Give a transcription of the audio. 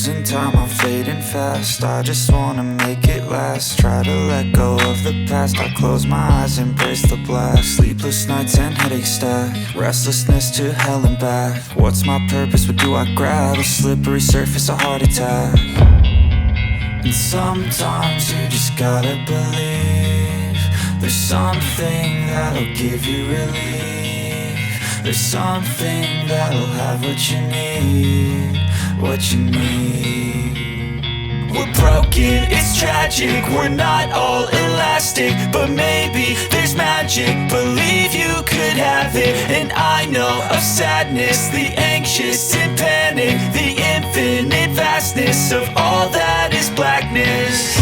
losing time, I'm fading fast. I just wanna make it last. Try to let go of the past. I close my eyes, embrace the blast. Sleepless nights and headaches stack. Restlessness to hell and back. What's my purpose, what do I grab? A slippery surface, a heart attack. And sometimes you just gotta believe there's something that'll give you relief. There's something that'll have what you need, what you need. We're broken, it's tragic, we're not all elastic, but maybe there's magic. Believe you could have it. And I know of sadness, the anxious and panic, the infinite vastness of all that is blackness.